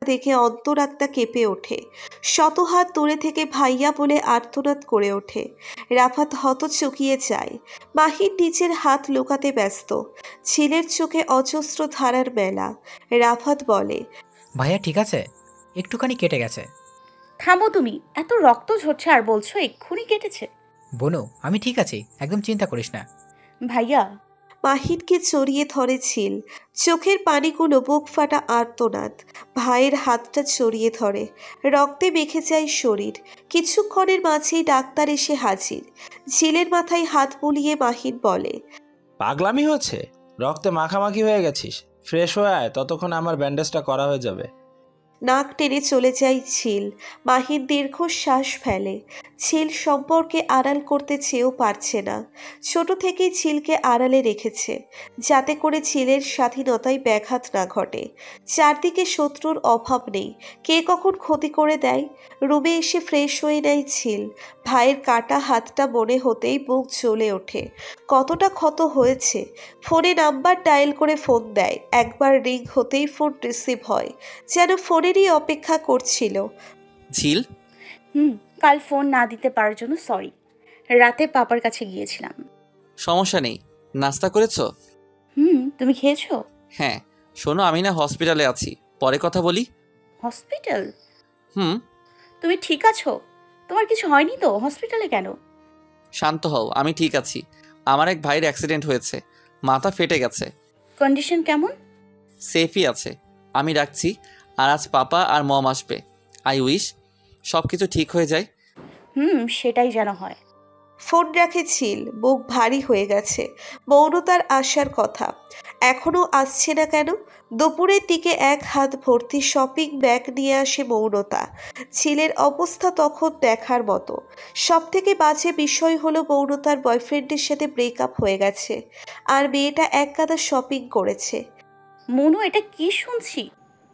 দেখে অন্তরাত্মা কেঁপে ওঠে। শত হাত দূরে থেকে ভাইয়া বলে আর্তনাদ করে ওঠে। রাফাত হতচকিয়ে যায়। মাহির নিচের হাত লুকাতে ব্যস্ত। ঝিলের চোখে অজস্র ধারার মেলা। রাফাত বলে, ভাইয়া ঠিক আছে, একটুখানি কেটে গেছে। থামো তুমি, এত রক্ত ঝরছে আর বলছো এক্ষুনি কেটেছে। বনু আমি ঠিক আছি, একদম চিন্তা করিস না। ভাইয়া। মাহিনকে জড়িয়ে ধরে ঝিল। চোখের পানিগুলো বুক ফাটা আর্তনাদ। ভাইয়ের হাতটা জড়িয়ে ধরে। রক্তে মেখে যায় শরীর। কিছুক্ষণের মাঝেই ডাক্তার এসে হাজির। ঝিলের মাথায় হাত বুলিয়ে মাহিন বলে, পাগলামি হচ্ছে, রক্তে মাখামাখি হয়ে গেছিস, ফ্রেশ হয়ে আয়, ততক্ষণ আমার ব্যান্ডেজটা করা হয়ে যাবে। নাক টেনে চলে যায় ঝিল। মাহিন দীর্ঘশ্বাস ফেলে। ঝিল সম্পর্কে আড়াল করতে চেয়েও পারছে না। ছোট থেকেই ঝিলকে আড়ালে রেখেছে, যাতে করে ঝিলের স্বাধীনতায় ব্যাঘাত না ঘটে। চারদিকে শত্রুর অভাব নেই, কে কখন ক্ষতি করে দেয়। রুমে এসে ফ্রেশ হয়ে নেয় ঝিল। ভাইয়ের কাটা হাতটা মনে হতেই বুক জ্বলে ওঠে। কতটা ক্ষত হয়েছে। ফোনে নাম্বার ডায়াল করে ফোন দেয়। একবার রিং হতেই ফোন রিসিভ হয়, যেন ফোনেরই অপেক্ষা করছিল। ঝিল, কাল ফোন না দিতে পারার জন্য সরি। রাতে পাপার কাছে গিয়েছিলাম। সমস্যা নেই, নাস্তা করেছো? তুমি খেয়েছো? হ্যাঁ। শোনো, আমি না হসপিটালে আছি, পরে কথা বলি। হসপিটাল? হুম। তুমি ঠিক আছো? তোমার কিছু হয়নি তো? হসপিটালে কেন? শান্ত হও, আমি ঠিক আছি। আমার এক ভাইয়ের অ্যাক্সিডেন্ট হয়েছে, মাথা ফেটে গেছে। কন্ডিশন কেমন? সেফই আছে। আমি রাখছি, আর আজ পাপা আর মম আসবে। আই উইশ সব কিছু ঠিক হয়ে যায়। সেটাই যেন হয়। ফোন রাখে ঝিল। বুক ভারী হয়ে গেছে। মৌনতার আসার কথা, এখনো আসছে না কেন? দুপুরের দিকে এক হাত ভর্তি শপিং ব্যাগ নিয়ে আসে মৌনতা। ঝিলের অবস্থা তখন দেখার মতো। সব থেকে বাজে বিষয় হলো মৌনতার বয়ফ্রেন্ডের সাথে ব্রেকআপ হয়ে গেছে, আর মেয়েটা এক গাদা শপিং করেছে। মনু, এটা কি শুনছি?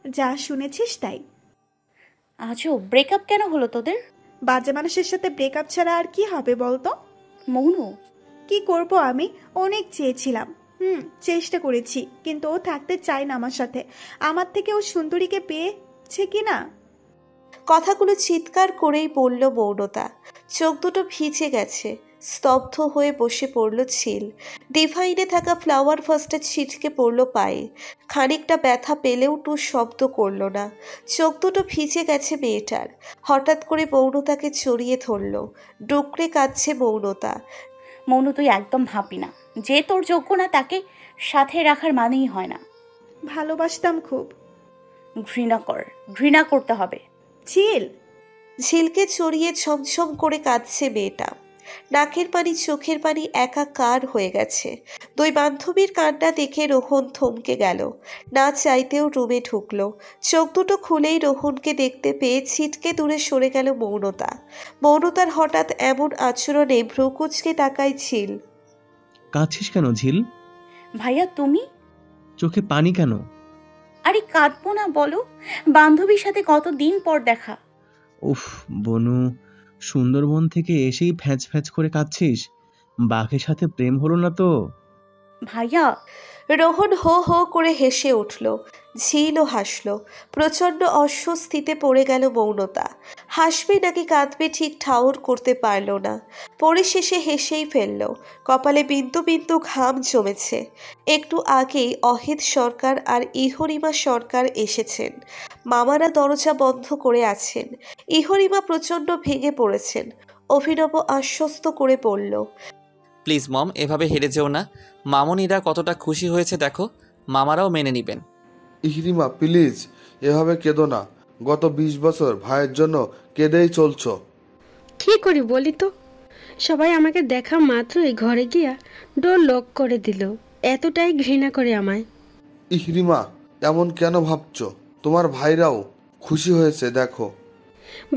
যা শুনেছিস তাই। আজও ব্রেকআপ কেন হলো তোদের? বাজে মানুষের সাথে ব্রেকআপ ছাড়া আর কি হবে বলতো? মনু, কি করব আমি? অনেক চেয়েছিলাম, চেষ্টা করেছি, কিন্তু ও থাকতে চায় না আমার সাথে। আমার থেকে ও সুন্দরীকে পেয়েছে কি না। কথাগুলো চিৎকার করেই বলল মৌনতা। চোখ দুটো ভিজে গেছে। স্তব্ধ হয়ে বসে পড়ল ঝিল। ডিভাইনে থাকা ফ্লাওয়ার ফার্স্টে ছিটকে পড়ল পায়ে। খানিকটা ব্যথা পেলেও টু শব্দ করল না। চোখ দুটো ভিজে গেছে মেয়েটার। হঠাৎ করে মৌনতাকে জড়িয়ে ধরল। ডুকরে কাঁদছে মৌনতা। মনু, তুই একদম ভাববি না। যে তোর যোগ্য না তাকে সাথে রাখার মানেই হয় না। ভালোবাসতাম খুব। ঘৃণা কর, ঘৃণা করতে হবে। ঝিল। ঝিলকে চড়িয়ে ছমছম করে কাঁদছে মেয়েটা। নাকের পানি চোখের পানি একাকার হয়ে গেছে। দুই বান্ধবীর কান্না দেখে রোহন থমকে গেল। না চাইতেও রুমে ঢুকলো। চোখ দুটো খুলেই রোহনকে দেখতে পেয়ে ছিটকে দূরে সরে গেল মৌনতা। মৌনতার হঠাৎ এমন আচরণে ভ্রুকুচকে তাকায় ঝিল। কাঁদছিস কেন ঝিল? ভাইয়া তুমি? চোখে পানি কেন? আরে কাঁদবো না বলো, বান্ধবীর সাথে কতদিন পর দেখা। উফ বনু, সুন্দরবন থেকে এসেই ফ্যাঁচ ফ্যাঁচ করে কাঁদছিস? বাঘের সাথে প্রেম হলো না তো? ভাইয়া। রোহন হো হো করে হেসে উঠল। ঝিলও হাসল। প্রচণ্ড অস্বস্তিতে পড়ে গেল মৌনতা। হাসবে নাকি কাঁদবে ঠিক ঠাউর করতে পারল না। পরিশেষে হেসেই ফেলল। কপালে বিন্দু বিন্দু ঘাম জমেছে। একটু আগেই অহিত সরকার আর ইহরিমা সরকার এসেছেন। মামারা দরজা বন্ধ করে আছেন। ইহরিমা প্রচণ্ড ভেঙে পড়েছেন। অভিনব আশ্বস্ত করে বলল, প্লিজ মম, এভাবে হেরে যেও না। মামনিরা কতটা খুশি হয়েছে দেখো, মামারাও মেনে নিবেন। ইহরিমা প্লিজ, এভাবে কেঁদো না। গত 20 বছর ভাইয়ের জন্য কেঁদেই চলছো। কি করি বলি তো? সবাই আমাকে দেখা মাত্রই ঘরে গিয়া ডোর লক করে দিল। এতটাই ঘৃণা করে আমায়। ইহরিমা, এমন কেন ভাবছো? তোমার ভাইরাও খুশি হয়েছে দেখো।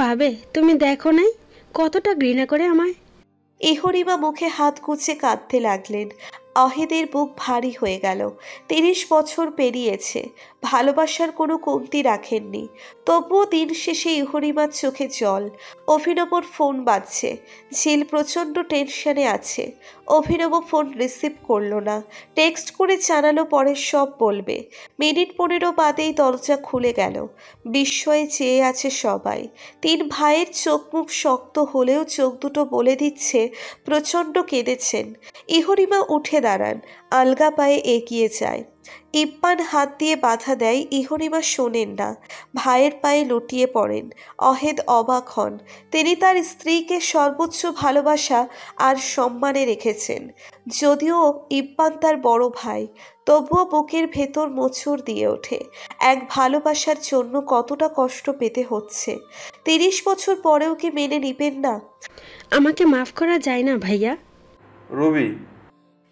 ভাবে তুমি দেখো নাই কতটা ঘৃণা করে আমায়। ইহরিমা মুখে হাত গুছে কাঁদতে লাগলেন। অহেদের বুক ভারী হয়ে গেল। 30 বছর পেরিয়েছে। ভালোবাসার কোনো কমতি রাখেননি। তবুও দিন শেষে ইহরিমার চোখে জল। অভিনবর ফোন বাজছে। ঝিল প্রচণ্ড টেনশনে আছে। অভিনব ফোন রিসিভ করলো না। টেক্সট করে জানালো পরে সব বলবে। মিনিট 15 বাদেই দরজা খুলে গেল। বিস্ময়ে চেয়ে আছে সবাই। 3 ভাইয়ের চোখ মুখ শক্ত হলেও চোখ দুটো বলে দিচ্ছে প্রচণ্ড কেঁদেছেন। ইহরিমা উঠে দাঁড়ান, আলগা পায়ে এগিয়ে যায়। ইপ্পান হাত দিয়ে বাধা দেয়। ইহরিমা শোনেন না, ভাইয়ের পায়ে লুটিয়ে পড়েন। অহেদ অবাক হন। তিনি তার স্ত্রীকে সর্বোচ্চ ভালোবাসা আর সম্মানে রেখেছেন। যদিও ইপ্পান তার বড় ভাই, তবুও বুকের ভেতর মোচড় দিয়ে ওঠে। এক ভালোবাসার জন্য কতটা কষ্ট পেতে হচ্ছে। 30 বছর পরেও কি মেনে নিবেন না? আমাকে মাফ করা যায় না ভাইয়া? রবি।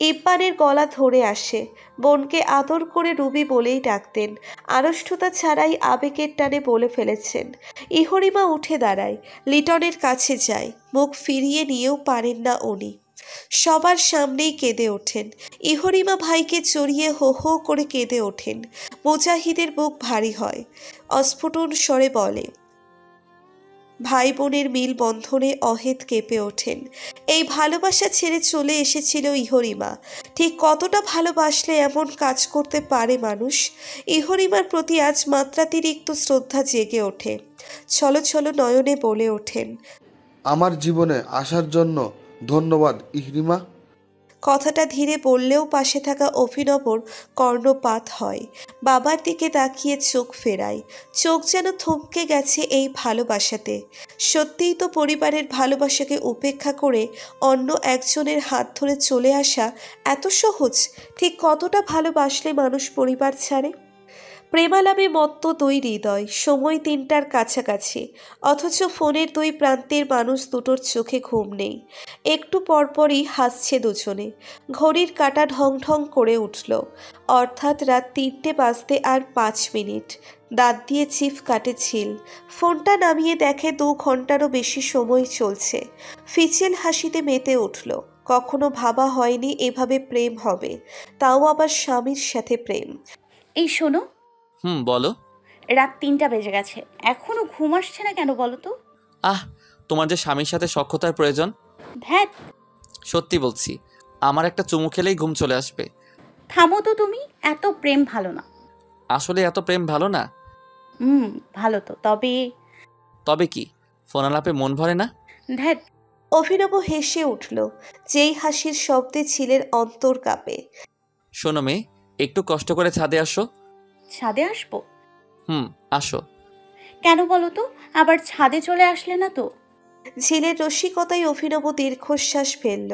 ইব্বানের গলা ধরে আসে। বোনকে আদর করে রুবি বলেই ডাকতেন। আড়ষ্টতা ছাড়াই আবেগের টানে বলে ফেলেছেন। ইহরিমা উঠে দাঁড়ায়, লিটনের কাছে যায়। মুখ ফিরিয়ে নিয়েও পারেন না উনি। সবার সামনেই কেঁদে ওঠেন। ইহরিমা ভাইকে চড়িয়ে হো হো করে কেঁদে ওঠেন। মুজাহিদের বুক ভারী হয়। অস্ফুটন স্বরে বলে, ভাই বোনের মিল বন্ধনে অহেদ কেঁপে ওঠেন। এই ভালোবাসা ছেড়ে চলে এসেছিল ইহরিমা। ঠিক কতটা ভালোবাসলে এমন কাজ করতে পারে মানুষ? ইহরিমার প্রতি আজ মাত্রাতিরিক্ত শ্রদ্ধা জেগে ওঠে। ছলো ছলো নয়নে বলে ওঠেন, আমার জীবনে আসার জন্য ধন্যবাদ ইহরিমা। কথাটা ধীরে বললেও পাশে থাকা অভিনবর কর্ণপাত হয়। বাবার দিকে তাকিয়ে চোখ ফেরায়। চোখ যেন থমকে গেছে এই ভালোবাসাতে। সত্যিই তো পরিবারের ভালোবাসাকে উপেক্ষা করে অন্য একজনের হাত ধরে চলে আসা এত সহজ? ঠিক কতটা ভালোবাসলে মানুষ পরিবার ছাড়ে? প্রেমালাপে মত্ত দুই হৃদয়, সময় 3টার কাছাকাছি, অথচ ফোনের 2 প্রান্তের মানুষ দুটোর চোখে ঘুম নেই। একটু পরপরই হাসছে দুজনে। ঘড়ির কাঁটা ঢং ঢং করে উঠল। অর্থাৎ রাত 3টে বাজতে আর 5 মিনিট। দাঁত দিয়ে চিফ কাটে ঝিল। ফোনটা নামিয়ে দেখে 2 ঘন্টারও বেশি সময় চলছে। ফিচেল হাসিতে মেতে উঠল। কখনো ভাবা হয়নি এভাবে প্রেম হবে, তাও আবার স্বামীর সাথে প্রেম। এই শোনো, বলো। রাত 3টা বেজে গেছে, এখনো ঘুম আসছে না কেন বলো তো? তোমার যে স্বামীর সাথে সখ্যতার প্রয়োজন। ধ্যাত, সত্যি বলছি, আমার একটা চুমু খেলেই ঘুম চলে আসবে। থামো তো তুমি, এত প্রেম ভালো না। আসলে এত প্রেম ভালো না? ভালো তো, তবে কি ফোন আলাপে মন ভরে না? ধ্যাত। অভিনব হেসে উঠল। যেই হাসির শব্দে ছিলের অন্তর কাঁপে। শোনো মেয়ে, একটু কষ্ট করে ছাদে আসো। ছাদে আসবো? আসো। কেন বলো তো? আবার ছাদে চলে আসলে না তো? ঝিলের রসিকতায় অভিনব দীর্ঘশ্বাস ফেলল।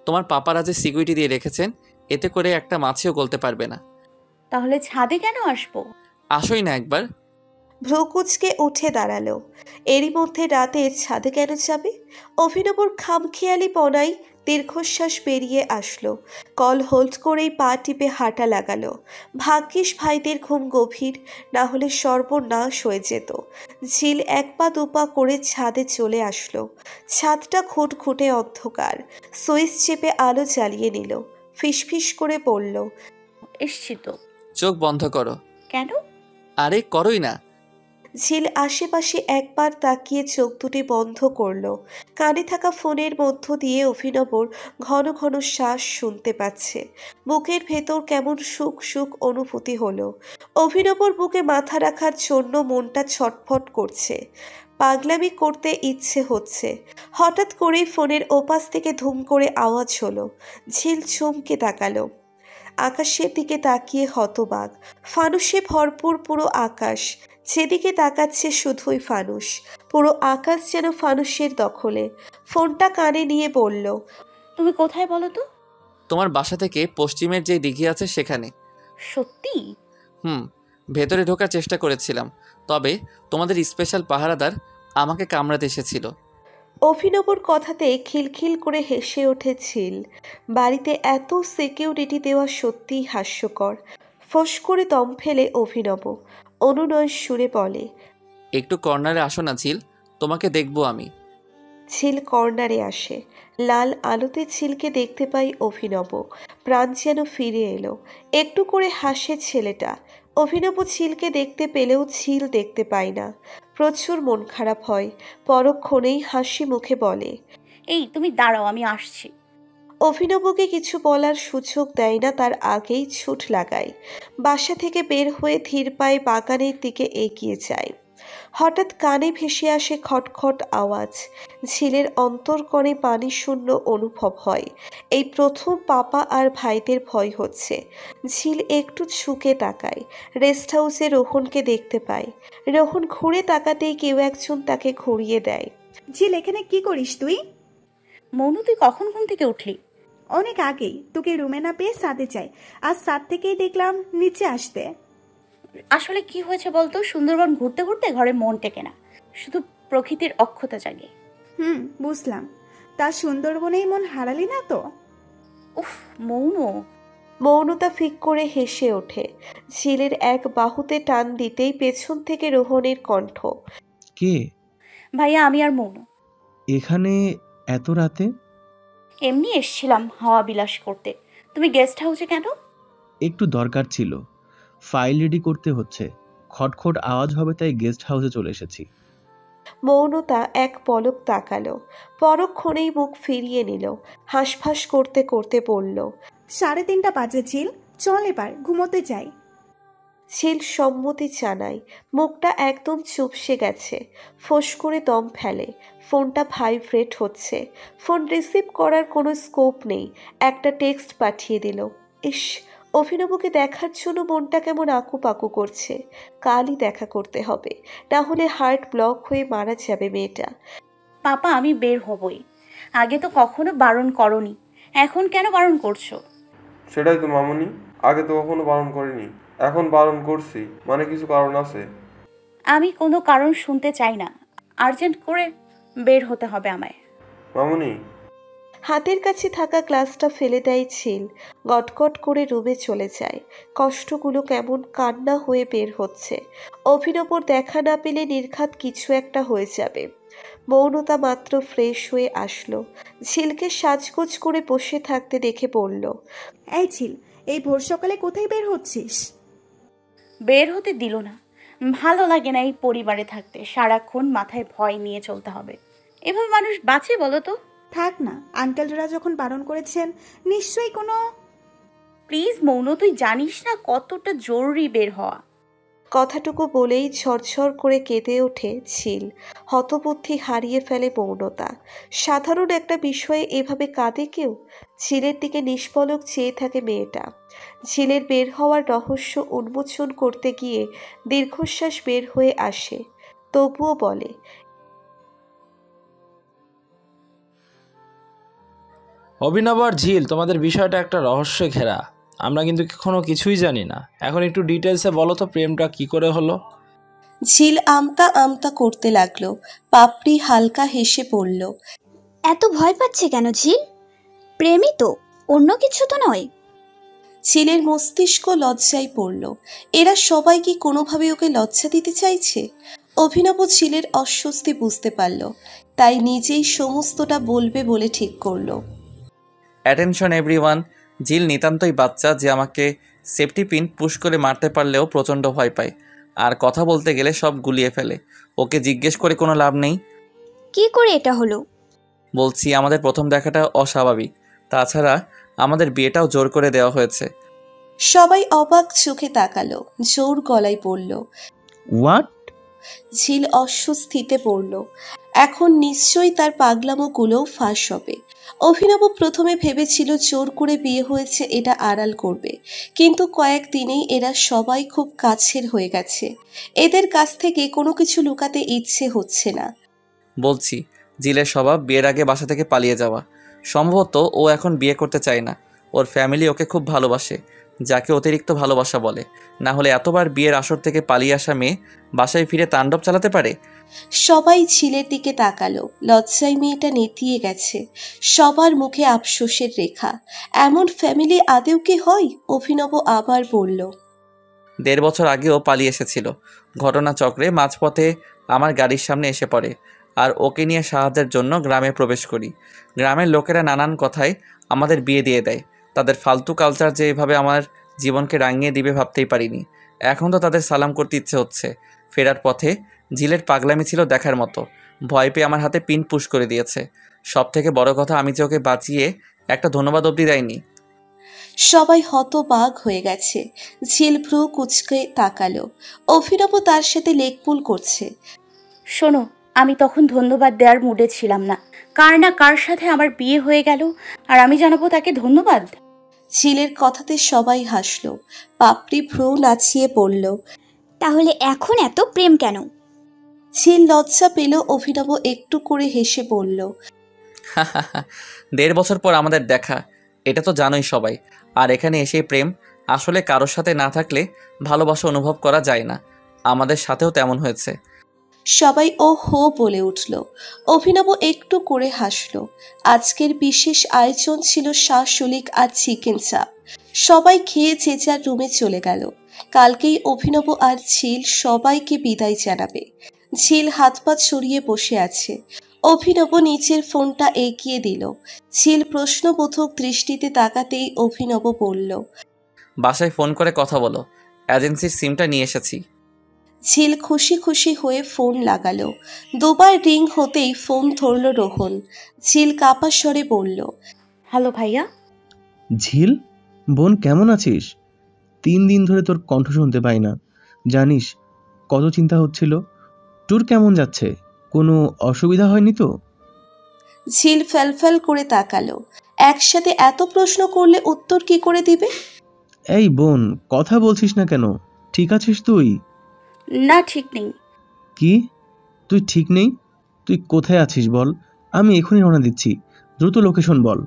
তোমার পাপারা যে সিকিউরিটি দিয়ে রেখেছেন, এতে করে একটা মাছিও গলতে পারবে না। তাহলে ছাদে কেন আসবো? আসোই না একবার। ভ্রুকুচকে উঠে দাঁড়ালো। এরই মধ্যে রাতের ছাদে কেন যাবে? অভিনবর খামখেয়ালি পনাই দীর্ঘশ্বাস বেরিয়ে আসলো। কল হোল্ড করেই পা টিপে হাঁটা লাগালো। ভাগ্যিস ভাইদের ঘুম গভীর, না হলে সর্বনাশ হয়ে যেত। ঝিল 1 পা 2 পা করে ছাদে চলে আসলো। ছাদটা খুঁটখুঁটে অন্ধকার। সুইচ চেপে আলো জ্বালিয়ে নিল। ফিসফিস করে বলল, এসছি তো। চোখ বন্ধ করো। কেন? আরে করোই না। ঝিল আশেপাশে একবার তাকিয়ে চোখ দুটি বন্ধ করল। কানে থাকা ফোনের মধ্য দিয়ে অভিনবর ঘন ঘন শ্বাস শুনতে পাচ্ছে। বুকের ভেতর কেমন সুখ সুখ অনুভূতি হলো। অভিনবর বুকে মাথা রাখার জন্য মনটা ছটফট করছে। পাগলামি করতে ইচ্ছে হচ্ছে। হঠাৎ করেই ফোনের ওপাশ থেকে ধুম করে আওয়াজ হলো। ঝিল চমকে তাকালো। আকাশের দিকে তাকিয়ে হতবাক। ফানুসে ভরপুর পুরো আকাশ। যেদিকে তাকাচ্ছে শুধুই ফানুস। পুরো আকাশ যেন ফানুসের দখলে। ফোনটা কানে নিয়ে বলল, তুমি কোথায় বলো তো? তোমার বাসা থেকে পশ্চিমের যে দিঘি আছে সেখানে। সত্যি? ভেতরে ঢোকার চেষ্টা করেছিলাম, তবে তোমাদের স্পেশাল পাহারাদার আমাকে কামড়াতে এসেছিল। অভিনবর কথাতে খিলখিল করে হেসে ওঠেছিল। বাড়িতে এত সিকিউরিটি দেওয়া সত্যিই হাস্যকর। ফোঁস করে দম ফেলে অভিনব অনুনয় সুরে বলে, একটু কর্নারে আসো না ঝিল, তোমাকে দেখবো আমি। ঝিল কর্নারে আসে। লাল আলোতে ঝিলকে দেখতে পাই অভিনব। প্রাণ যেন ফিরে এলো। একটু করে হাসে ছেলেটা। অভিনব ঝিলকে দেখতে পেলেও ঝিল দেখতে পায় না। প্রচুর মন খারাপ হয়। পরক্ষণেই হাসি মুখে বলে, এই তুমি দাঁড়াও, আমি আসছি। অভিনবকে কিছু বলার সুযোগ দেয় না, তার আগেই ছুট লাগায়। বাসা থেকে বের হয়ে ধীর পায়ে বাগানের দিকে এগিয়ে যায়। হঠাৎ কানে ভেসে আসে খটখট আওয়াজ। ঝিলের অন্তরকণে পানি শূন্য অনুভব হয়। এই প্রথম পাপা আর ভাইদের ভয় হচ্ছে। ঝিল একটু ঝুঁকে তাকায়। রেস্ট হাউসে রোহনকে দেখতে পায়। রোহন ঘুরে তাকাতেই কেউ একজন তাকে ঘুরিয়ে দেয়। ঝিল, এখানে কি করিস তুই? মনু, তুই কখন ঘুম থেকে উঠলি? অনেক আগেই। তোকে রুমে না পেয়ে ছাদে যাই, আর ছাদ থেকেই দেখলাম নিচে আসতে। আসলে কি হয়েছে বলতো, সুন্দরবন ঘুরতে ঘুরতে ঘরে মন টেকে না, শুধু প্রকৃতির অক্ষতা জাগে। বুঝলাম। তা সুন্দরবনেই মন হারালি না তো? উফ মৌনু। মৌনতা ফিক করে হেসে ওঠে। ঝিলের এক বাহুতে টান দিতেই পেছন থেকে রোহনের কণ্ঠ। কে? ভাইয়া, আমি আর মৌনু। এখানে এত রাতে? এমনি এসছিলাম হাওয়া বিলাস করতে। তুমি গেস্ট হাউসে কেন? একটু দরকার ছিল, ফাইল রেডি করতে হচ্ছে। খটখট আওয়াজ হবে তাই গেস্ট হাউসে চলে এসেছি। মৌনতা এক পলক তাকালো, পরক্ষণেই মুখ ফিরিয়ে নিল। হাঁসফাঁস করতে করতে বলল, 3:30 বাজে ঝিল, চল এবার ঘুমোতে যাই। ঝিল সম্মতি জানায়। মুখটা একদম চুপসে গেছে। ফোঁস করে দম ফেলে। ফোনটা ভাইব্রেট হচ্ছে। ফোন রিসিভ করার কোনো স্কোপ নেই। একটা টেক্সট পাঠিয়ে দিল। ইস, অভিনবকে দেখার জন্য মনটা কেমন আকুপাকু করছে। কালই দেখা করতে হবে, না হলে হার্ট ব্লক হয়ে মারা যাবে মেয়েটা। পাপা, আমি বের হবই। আগে তো কখনো বারণ করনি, এখন কেন বারণ করছো? সেটাই তো মামুনি, আগে তো কখনো বারণ করিনি, এখন বারণ করছি মানে কিছু কারণ আছে। আমি কোনো কারণ শুনতে চাই না, আর্জেন্ট করে বের হতে হবে আমায়। মামুনি। হাতের কাছে থাকা গ্লাসটা ফেলে দেয় ঝিল। গটগট করে রুমে চলে যায়। কষ্টগুলো কেমন কান্না হয়ে বের হচ্ছে। অভিনবর দেখা না পেলে নির্ঘাত কিছু একটা হয়ে যাবে। মৌনতা মাত্র ফ্রেশ হয়ে আসলো। ঝিলকে সাজগোজ করে বসে থাকতে দেখে বলল, এই ঝিল, এই ভোর সকালে কোথায় বের হচ্ছিস? বের হতে দিল না। ভালো লাগে না এই পরিবারে থাকতে, সারাক্ষণ মাথায় ভয় নিয়ে চলতে হবে। এভাবে মানুষ বাঁচে বলো তো? থাক না, আঙ্কেলরা যখন বারণ করেছেন নিশ্চয়ই কোনো... প্লিজ মৌন, তুই জানিস না কতটা জরুরি বের হওয়া। কথাটুকু বলেই ঝরঝর করে কেঁদে ওঠে ঝিল। হতবুদ্ধি হারিয়ে ফেলে মৌনতা। সাধারণ একটা বিষয়ে এভাবে কাঁদে কেউ? ঝিলের দিকে নিষ্পলক চেয়ে থাকে মেয়েটা। ঝিলের বের হওয়ার রহস্য উন্মোচন করতে গিয়ে দীর্ঘশ্বাস বের হয়ে আসে, তবুও বলে, অভিনব আর ঝিল, তোমাদের বিষয়টা একটা রহস্যে ঘেরা। আমরা কিন্তু এখনো কিছুই জানি না। এখন একটু ডিটেলসে বলো তো, প্রেমটা কি করে হলো? ঝিল আমতা আমতা করতে লাগলো। পাপড়ি হালকা হেসে পড়ল, এত ভয় পাচ্ছে কেন ঝিল? প্রেমই তো, অন্য কিছু তো নয়। ঝিলের মস্তিষ্ক লজ্জায় পড়ল। এরা সবাই কি কোনোভাবে ওকে লজ্জা দিতে চাইছে? অভিনব ঝিলের অস্বস্তি বুঝতে পারল, তাই নিজেই সমস্তটা বলবে বলে ঠিক করলো। অ্যাটেনশন এভরিওয়ান, ঝিল নিতান্তই বাচ্চা যে আমাকে সেফটি পিন পুশ করে মারতে পারলেও প্রচণ্ড ভয় পায়, আর কথা বলতে গেলে সব গুলিয়ে ফেলে। ওকে জিজ্ঞেস করে কোনো লাভ নেই। কি করে এটা হলো? বলছি, আমাদের প্রথম দেখাটা অস্বাভাবিক। তাছাড়া আমাদের বিয়েটাও জোর করে দেওয়া হয়েছে। সবাই অবাক চোখে তাকালো। জোর গলায় বলল, হোয়াট? ঝিল অস্বস্তিতে পড়ল। এখন নিশ্চয়ই তার পাগলামোগুলোও ফাঁস হবে। অভিনব প্রথমে ভেবেছিল জোর করে বিয়ে হয়েছে, এটা আড়াল করবে, কিন্তু কয়েকদিনেই এরা সবাই খুব কাছের হয়ে গেছে। এদের কাছ থেকে কোনো কিছু লুকাতে ইচ্ছে হচ্ছে না। বলছি, ঝিলের স্বভাব বিয়ের আগে বাসা থেকে পালিয়ে যাওয়া। সম্ভবত ও এখন বিয়ে করতে চায় না। ওর ফ্যামিলি ওকে খুব ভালোবাসে, যাকে অতিরিক্ত ভালোবাসা বলে। না হলে এতবার বিয়ের আসর থেকে পালিয়ে আসা মেয়ে বাসায় ফিরে তাণ্ডব চালাতে পারে? সবাই ঝিলের দিকে তাকালো। লজ্জায় মেয়েটা নেতিয়ে গেছে। সবার মুখে আফসোসের রেখা। এমন ফ্যামিলি আদেও কি হয়? অভিনব আবার বলল, 1.5 বছর আগেও পালিয়ে এসেছিল। ঘটনাচক্রে মাঝপথে আমার গাড়ির সামনে এসে পড়ে। আর ওকে নিয়ে সাহায্যের জন্য গ্রামে প্রবেশ করি। গ্রামের লোকেরা নানান কথায় আমাদের বিয়ে দিয়ে দেয়। তাদের ফালতু কালচার যে এভাবে আমার জীবনকে রাঙিয়ে দিবে ভাবতেই পারিনি। এখন তো তাদের সালাম করতে ইচ্ছে হচ্ছে। ফেরার পথে ঝিলের পাগলামি ছিল দেখার মতো। ভয় পেয়ে আমার হাতে পিন পুশ করে দিয়েছে। সব থেকে বড় কথা, আমি যে ওকে বাঁচিয়ে একটা ধন্যবাদ অবধি দেয়নি। সবাই হতবাক হয়ে গেছে। ঝিল ভ্রু কুচকে তাকালো। অভিনব তার সাথে লেকপুল করছে। শোনো, আমি তখন ধন্যবাদ দেওয়ার মুডে ছিলাম না। কার না কার সাথে আমার বিয়ে হয়ে গেল, আর আমি জানাবো তাকে ধন্যবাদ? ঝিলের কথাতে সবাই হাসলো। পাপড়ি ভ্রু নাচিয়ে পড়ল। তাহলে এখন এত প্রেম কেন? ঝিল লজ্জা পেল। অভিনব একটু করে হেসে বলল, 1.5 বছর পর আমাদের দেখা, এটা তো জানোই সবাই। আর এখানে এসে প্রেম আসলে কারোর সাথে না থাকলে ভালোবাসা অনুভব করা যায় না। আমাদের সাথেও তেমন হয়েছে। সবাই ও হো বলে উঠল। অভিনব একটু করে হাসল। আজকের বিশেষ আয়োজন ছিল শাশুলিক আর চিকেন চাপ। সবাই খেয়ে যে যার রুমে চলে গেল। কালকেই অভিনব আর ঝিল সবাইকে বিদায় জানাবে। ঝিল হাত পা ছড়িয়ে বসে আছে। অভিনব নিচের ফোনটা এগিয়ে দিল। ঝিল প্রশ্নবোধক দৃষ্টিতে তাকাতেই অভিনব বলল, বাসায় ফোন করে কথা বলো, এজেন্সির সিমটা নিয়ে এসেছি। ঝিল খুশি খুশি হয়ে ফোন লাগালো। দুবার রিং হতেই ফোন ধরল রোহন। ঝিল কাপা স্বরে বলল, হ্যালো ভাইয়া। ঝিল, বোন কেমন আছিস? 3 দিন ধরে তোর কণ্ঠ শুনতে পাই না। জানিস কত চিন্তা হচ্ছিল। ট্যুর কেমন যাচ্ছে? কোনো অসুবিধা হয়নি তো? ঝিল ফ্যালফ্যাল করে তাকালো। একসাথে এত প্রশ্ন করলে উত্তর কি করে দিবে? এই বোন, কথা বলছিস না কেন? ঠিক আছিস তুই? না, ঠিক নেই। কি? তুই ঠিক নেই? তুই কোথায় আছিস বল, আমি এখনই রওনা দিচ্ছি। দ্রুত লোকেশন বল।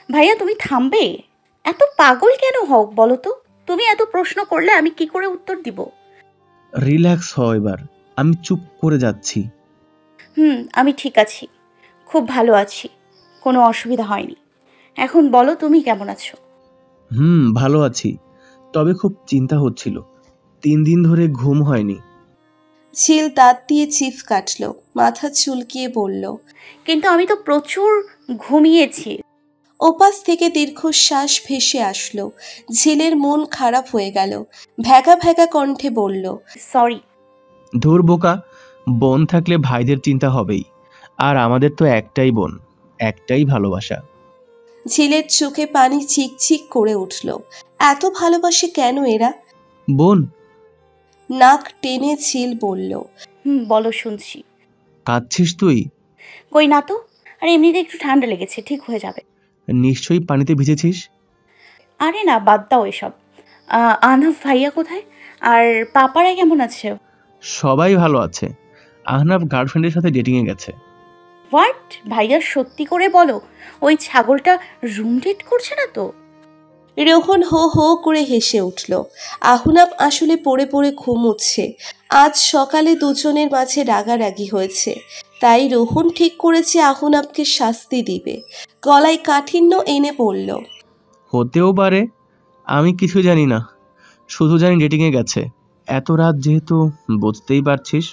ভাইয়া তুমি থামবে? এত পাগল কেন হও বলো তো? তুমি এত প্রশ্ন করলে আমি কি করে উত্তর দিব? রিল্যাক্স হ এবার, আমি চুপ করে যাচ্ছি। আমি ঠিক আছি, খুব ভালো আছি, কোনো অসুবিধা হয়নি। এখন বলো তুমি কেমন আছো? ভালো আছি, তবে খুব চিন্তা হচ্ছিল। 3 দিন ধরে ঘুম হয়নি। ঝিল দাঁত দিয়ে চিফ কাটলো। মাথা চুলকিয়ে বলল, কিন্তু আমি তো প্রচুর ঘুমিয়েছি। ওপাশ থেকে দীর্ঘশ্বাস ভেসে আসলো। ঝিলের মন খারাপ হয়ে গেল। ভ্যাগা ভ্যাগা কণ্ঠে বলল, সরি। ধুর বোকা, বোন থাকলে ভাইদের চিন্তা হবেই। আর আমাদের তো একটাই বোন, একটাই ভালোবাসা। ঝিলের চোখে পানি চিকচিক করে উঠল। এত ভালোবাসে কেন এরা? বোন। নাক টেনে ঝিল বলল, বলো শুনছি। কাঁদছিস তুই? কই না তো, আর এমনিতে একটু ঠান্ডা লেগেছে, ঠিক হয়ে যাবে। নিশ্চয়ই পানিতে ভিজেছিস। আরে না, বাদ দাও এসব। আহনাফ ভাইয়া কোথায়? আর পাপারা কেমন আছে? সবাই ভালো আছে। আহনাফ গার্লফ্রেন্ডের সাথে ডেটিংয়ে গেছে। হোয়াট? ভাইয়া সত্যি করে বলো, ওই ছাগলটা রুম ডেট করছে না তো? রোহন হো হো করে হেসে উঠল। আহনাফ আসলে পড়ে পড়ে ঘুমুচ্ছে। আজ সকালে দুজনের মাঝে রাগারাগি হয়েছে। তাই রোহন ঠিক করেছে আহনাফকে শাস্তি দিবে। গলায় কাঠিন্য এনে পড়ল, হতেও পারে, আমি কিছু জানি না। শুধু জানি ডেটিংয়ে গেছে। এত রাত যেহেতু, বুঝতেই পারছিস।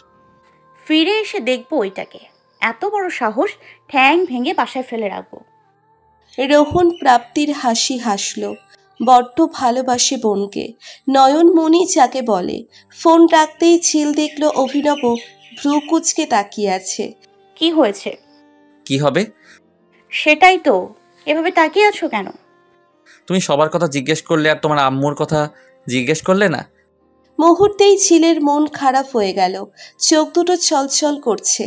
ফিরে এসে দেখবো ওইটাকে। এত বড় সাহস, ঠ্যাং ভেঙে বাসায় ফেলে রাখবো। রোহন প্রাপ্তির হাসি হাসল। বড্ড ভালোবাসে বোনকে, নয়নমণি যাকে বলে। ফোন রাখতেই ঝিল দেখল অভিনব ভ্রু কুচকে তাকিয়ে আছে। কি হয়েছে? কি হবে? সেটাই তো, এভাবে তাকিয়ে আছো কেন? তুমি সবার কথা জিজ্ঞেস করলে আর তোমার আম্মুর কথা জিজ্ঞেস করলে না। মুহূর্তেই ঝিলের মন খারাপ হয়ে গেল। চোখ দুটো ছলছল করছে।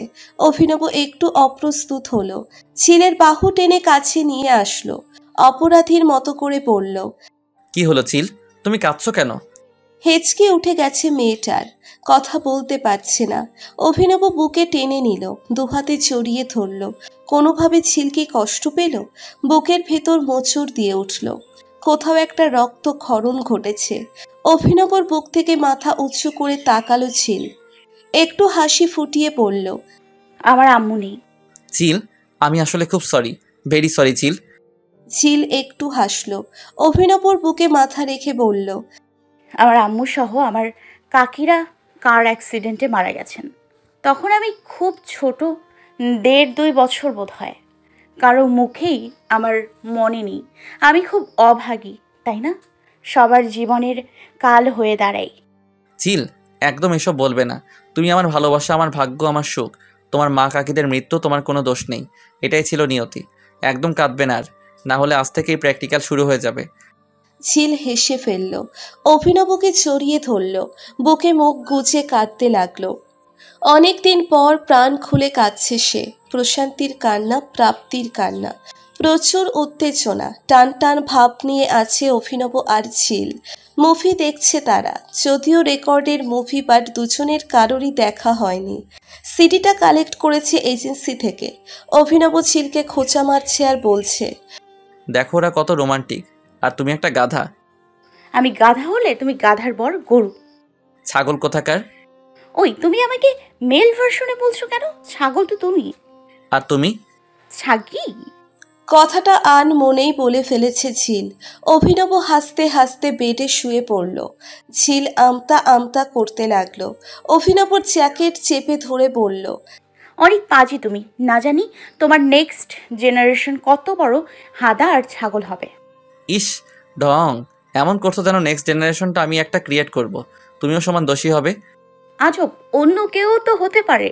অভিনব একটু অপ্রস্তুত হলো। ঝিলের বাহু টেনে কাছে নিয়ে আসলো। অপরাধীর মতো করে বলল, কি হলো চিল, তুমি কাঁদছো কেন? হেঁচকে উঠে গেছে মেয়েটার। কথা বলতে পারছে না। অভিনব বুকে টেনে নিল, দুহাতে জড়িয়ে ধরল। কোনোভাবে ঝিলকে কষ্ট পেল। বুকের ভেতর মোচড় দিয়ে উঠল। কোথাও একটা রক্তক্ষরণ ঘটেছে। অভিনবর বুক থেকে মাথা উঁচু করে তাকালো ঝিল। একটু হাসি ফুটিয়ে বলল, আমার আম্মু নেই। চিল, আমি আসলে খুব সরি, ভেরি সরি চিল। ঝিল একটু হাসলো। অভিনবর বুকে মাথা রেখে বলল, আমার আম্মু সহ আমার কাকিরা কার অ্যাক্সিডেন্টে মারা গেছেন। তখন আমি খুব ছোট, 1.5-2 বছর বোধ হয়। কারো মুখেই আমার মনে নেই। আমি খুব অভাগী, তাই না? সবার জীবনের কাল হয়ে দাঁড়াই। ঝিল, একদম এসব বলবে না। তুমি আমার ভালোবাসা, আমার ভাগ্য, আমার সুখ। তোমার মা কাকিদের মৃত্যু তোমার কোনো দোষ নেই, এটাই ছিল নিয়তি। একদম কাঁদবে না আর, না হলে আজ থেকেই প্র্যাকটিক্যাল শুরু হয়ে যাবে। ঝিল হেসে ফেলল, অভিনবকে জড়িয়ে ধরল, বুকে মুখ গুজে কাঁদতে লাগলো। অনেকদিন পর প্রাণ খুলে কাঁদছে সে। প্রশান্তির কান্না, প্রাপ্তির কান্না, প্রচুর উত্তেজনা, টান টান ভাব নিয়ে আছে অভিনব আর ঝিল। মুভি দেখছে তারা, যদিও রেকর্ডের মুভি, বাট দুজনের কারোরই দেখা হয়নি। সিডিটা কালেক্ট করেছে এজেন্সি থেকে। অভিনব ঝিলকে খোঁচা মারছে আর বলছে, দেখো ওরা কত রোমান্টিক, আর তুমি একটা গাধা। আমি গাধা হলে তুমি গাধার বর গরু। ছাগল কোথাকার। ওই, তুমি আমাকে মেল ভার্সনে বলছো কেন? ছাগল তো তুমি। আর তুমি? ছাগি। কথাটা আন মনেই বলে ফেলেছে ঝিল। অভিনব হাসতে হাসতে বেডে শুয়ে পড়ল। ঝিল আমতা আমতা করতে লাগলো। অভিনবর জ্যাকেট চেপে ধরে বলল, অনেক পাজি তুমি। না জানি তোমার নেক্সট জেনারেশন কত বড় হাদা আর ছাগল হবে। ইস ঢং, এমন করছো যেন নেক্সট জেনারেশনটা আমি একটা ক্রিয়েট করব, তুমিও সমান দোষী হবে। আজব, অন্য কেউ তো হতে পারে।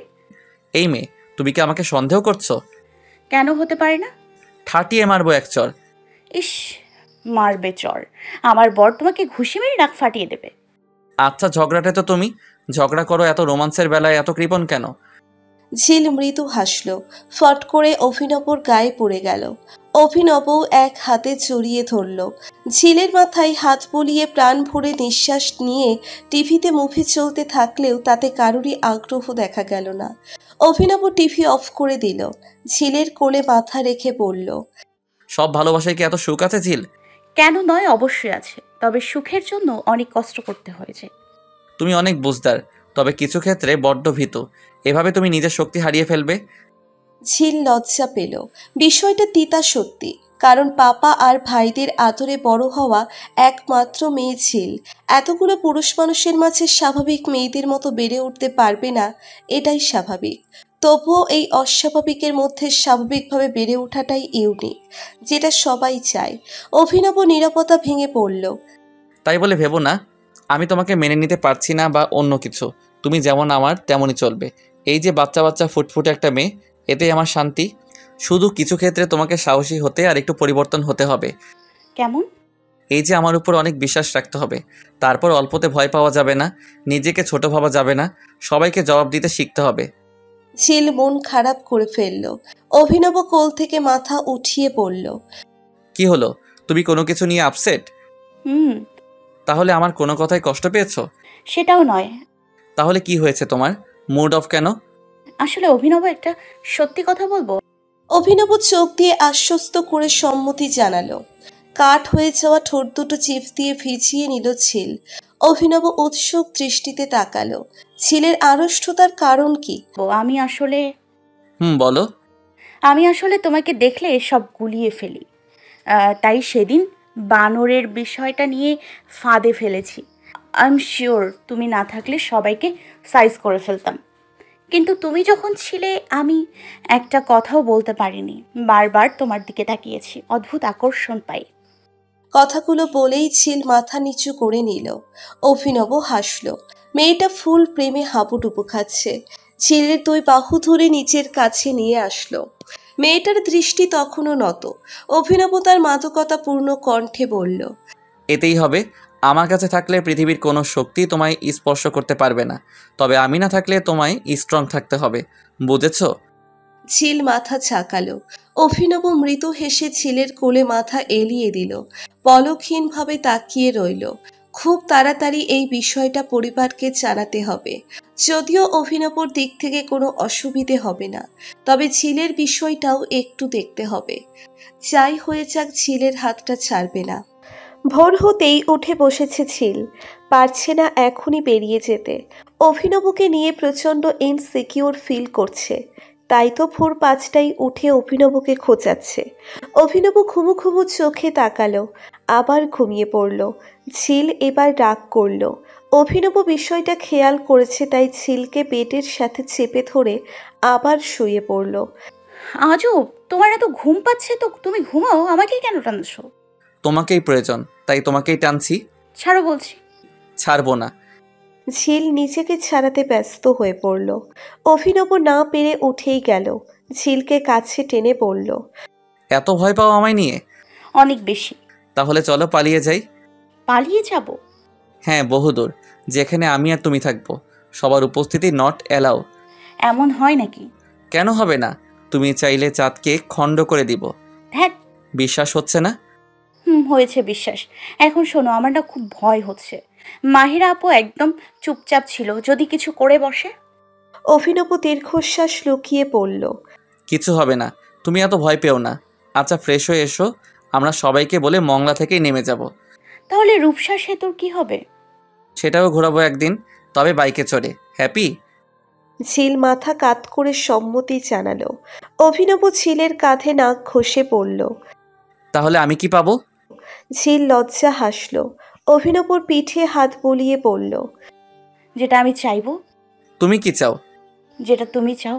এই মেয়ে, তুমি কি আমাকে সন্দেহ করছো? কেন হতে পারে না? ঠাটিয়ে মারবো এক চর। ইস, মারবে চর। আমার বর তোমাকে ঘুষি মেরে নাক ফাটিয়ে দেবে। আচ্ছা, ঝগড়াটা তো তুমি ঝগড়া করো, এত রোমান্সের বেলায় এত কৃপণ কেন? ঝিল মৃদু হাসল। ফট করে অভিনবর গায়ে পড়ে গেল। অভিনবও এক হাতে জড়িয়ে ধরল। ঝিলের মাথায় হাত বুলিয়ে প্রাণ ভরে নিঃশ্বাস নিয়ে টিভিতে মুভি চলতে থাকলেও তাতে কারোরই আগ্রহ দেখা গেল না। অভিনব টিভি অফ করে দিল। ঝিলের কোলে মাথা রেখে বলল, সব ভালোবাসায় কি এত সুখ আছে ঝিল? কেন নয়, অবশ্যই আছে, তবে সুখের জন্য অনেক কষ্ট করতে হয়েছে। তুমি অনেক বুঝদার, তবে কিছু ক্ষেত্রে বড্ড ভীতু। এভাবে তুমি নিজের শক্তি হারিয়ে ফেলবে। ঝিল লজ্জা পেল। বিষয়টা তিতা সত্যি, কারণ পাপা আর ভাইদের আদরে বড় হওয়া একমাত্র মেয়ে ঝিল। এতগুলো পুরুষ মানুষের মাঝে স্বাভাবিক মেয়েদের মতো বেড়ে উঠতে পারবে না, এটাই স্বাভাবিক। তবুও এই অস্বাভাবিকের মধ্যে স্বাভাবিকভাবে বেড়ে ওঠাটাই ইউনিক, যেটা সবাই চায়। অভিনব নীরবতা ভেঙে পড়ল। তাই বলে ভেবো না আমি তোমাকে মেনে নিতে পারছি না বা অন্য কিছু। তুমি যেমন আমার তেমনই চলবে। এই যে বাচ্চা বাচ্চা ফুটফুটে একটা মেয়ে, এতেই আমার শান্তি। শুধু কিছু ক্ষেত্রে তোমাকে সাহসী হতে আর একটু পরিবর্তন হতে হবে। কেমন? এই যে আমার উপর অনেক বিশ্বাস রাখতে হবে, তারপর অল্পতে ভয় পাওয়া যাবে না, নিজেকে ছোট ভাবা যাবে না, সবাইকে জবাব দিতে শিখতে হবে। ঝিল মন খারাপ করে ফেলল। অভিনব কোল থেকে মাথা উঠিয়ে পড়ল। কি হলো, তুমি কোনো কিছু নিয়ে আপসেট? তাহলে আমার কোনো কথায় কষ্ট পেয়েছো? সেটাও নয়। তাহলে কি হয়েছে তোমার? মুড অফ কেন? আসলে অভিনব, একটা সত্যি কথা বলবো। অভিনব চোখ দিয়ে আশ্বস্ত করে সম্মতি জানালো। কাঠ হয়ে যাওয়া ঠোঁট দুটো চিপ দিয়ে ভিজিয়ে নিল ঝিল। অভিনব উৎসুক দৃষ্টিতে তাকালো। ঝিলের আড়ষ্টতার কারণ কি? আমি আসলে বলো। আমি আসলে তোমাকে দেখলে সব গুলিয়ে ফেলি। তাই সেদিন বানরের বিষয়টা নিয়ে ফাঁদে ফেলেছি। আই এম শিওর তুমি না থাকলে সবাইকে সাইজ করে ফেলতাম। কিন্তু তুমি যখন ছিলে আমি একটা কথাও বলতে পারিনি। বারবার তোমার দিকে তাকিয়েছি, অদ্ভুত আকর্ষণ পাই। কথাগুলো বলেই ঝিল মাথা নিচু করে নিল। অভিনব হাসল। মেয়েটা ফুল প্রেমে হাবুডুবু খাচ্ছে। ঝিলের দুই বাহু ধরে নিচের কাছে নিয়ে আসলো। মেয়েটার দৃষ্টি তখনও নত। অভিনব তার মাদকতাপূর্ণ কণ্ঠে বলল, এতেই হবে। আমার কাছে থাকলে পৃথিবীর কোনো শক্তি তোমায় স্পর্শ করতে পারবে না, তবে আমি না থাকলে তোমায় স্ট্রং থাকতে হবে, বুঝেছো? ঝিল মাথা ঝাঁকালো। অভিনব মৃদু হেসে ঝিলের কোলে মাথা এলিয়ে দিল। পলকহীনভাবে তাকিয়ে রইল। খুব তাড়াতাড়ি এই বিষয়টা পরিবারকে জানাতে হবে। যদিও অভিনবর দিক থেকে কোনো অসুবিধে হবে না, তবে ঝিলের বিষয়টাও একটু দেখতে হবে। যাই হয়ে যাক, ঝিলের হাতটা ছাড়বে না। ভোর হতেই উঠে বসেছে ঝিল। পারছে না এখনই বেরিয়ে যেতে। অভিনবকে নিয়ে প্রচণ্ড ইনসিকিউর ফিল করছে। তাই তো ভোর 5টায় উঠে অভিনবকে খোঁচাচ্ছে। অভিনব ঘুমু ঘুমু চোখে তাকালো। আবার ঘুমিয়ে পড়ল। ঝিল এবার রাগ করল। অভিনব বিষয়টা খেয়াল করেছে, তাই ঝিলকে বেডের সাথে চেপে ধরে আবার শুয়ে পড়ল। আজও তোমার এত ঘুম পাচ্ছে তো তুমি ঘুমাও, আমাকে কেন টানছো? তোমাকেই প্রয়োজন, তাই তোমাকেই টানছি। ছাড়ো বলছি। ছাড়বো না। ঝিল নিজেকে ছাড়াতে ব্যস্ত হয়ে পড়ল। অভিনব না পেরে উঠেই গেল, ঝিলকে কাছে টেনে বলল, এত ভয় পাও আমায় নিয়ে? অনেক বেশি। তাহলে চলো পালিয়ে যাই। পালিয়ে যাব? হ্যাঁ, বহুদূর, যেখানে আমি আর তুমি থাকবো। সবার উপস্থিতি নট অ্যালাউ। এমন হয় নাকি? কেন হবে না? তুমি চাইলে চাঁদকে খণ্ড করে দিব। ধ্যাৎ। বিশ্বাস হচ্ছে না? হয়েছে বিশ্বাস। এখন শোনো, আমার না খুব ভয় হচ্ছে। মাহিরা আপু একদম চুপচাপ ছিল, যদি কিছু করে বসে? অভিনব দীর্ঘশ্বাস লুকিয়ে পড়ল। কিছু হবে না, তুমি এত ভয় পেও না। আচ্ছা, ফ্রেশ হয়ে এসো, আমরা সবাইকে বলে মংলা থেকেই নেমে যাব। তাহলে রূপসা সেতুর কি হবে? সেটাও ঘোরাবো একদিন, তবে বাইকে চড়ে। হ্যাপি? ঝিল মাথা কাত করে সম্মতি জানালো। অভিনব ঝিলের কাঁধে নাক ঘষে পড়ল। তাহলে আমি কি পাবো? ঝিল লজ্জা হাসল। অভিনবর পিঠে হাত বুলিয়ে বলল, যেটা আমি চাইবো। তুমি কি চাও? যেটা তুমি চাও।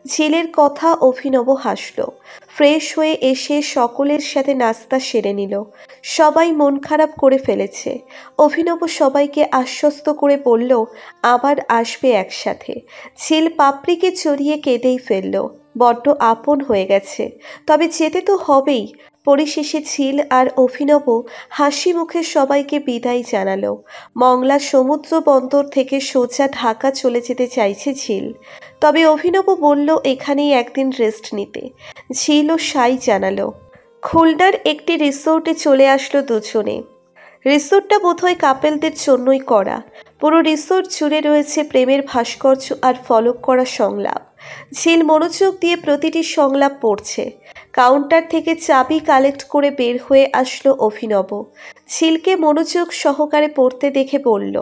ঝিলের কথা অভিনব হাসল। ফ্রেশ হয়ে এসে সকলের সাথে নাস্তা সেরে নিল। সবাই মন খারাপ করে ফেলেছে। অভিনব সবাইকে আশ্বস্ত করে বলল আবার আসবে একসাথে। ঝিল পাপড়িকে চড়িয়ে কেঁদেই ফেলল। বড্ড আপন হয়ে গেছে, তবে যেতে তো হবেই। পরিশেষে ঝিল আর অভিনব হাসি মুখে সবাইকে বিদায় জানালো। মংলা সমুদ্র বন্দর থেকে সোজা ঢাকা চলে যেতে চাইছে ঝিল, তবে অভিনব বলল এখানেই একদিন রেস্ট নিতে। ঝিল ও সাই জানালো। খুলনার একটি রিসোর্টে চলে আসলো দুজনে। রিসোর্টটা বোধহয় কাপেলদের জন্যই করা। পুরো রিসোর্ট জুড়ে রয়েছে প্রেমের ভাস্কর্য আর ফলক করা সংলাপ। ঝিল মনোযোগ দিয়ে প্রতিটি সংলাপ পড়ছে। কাউন্টার থেকে চাবি কালেক্ট করে বের হয়ে আসলো অভিনব। ঝিলকে মনোযোগ সহকারে পড়তে দেখে বলল,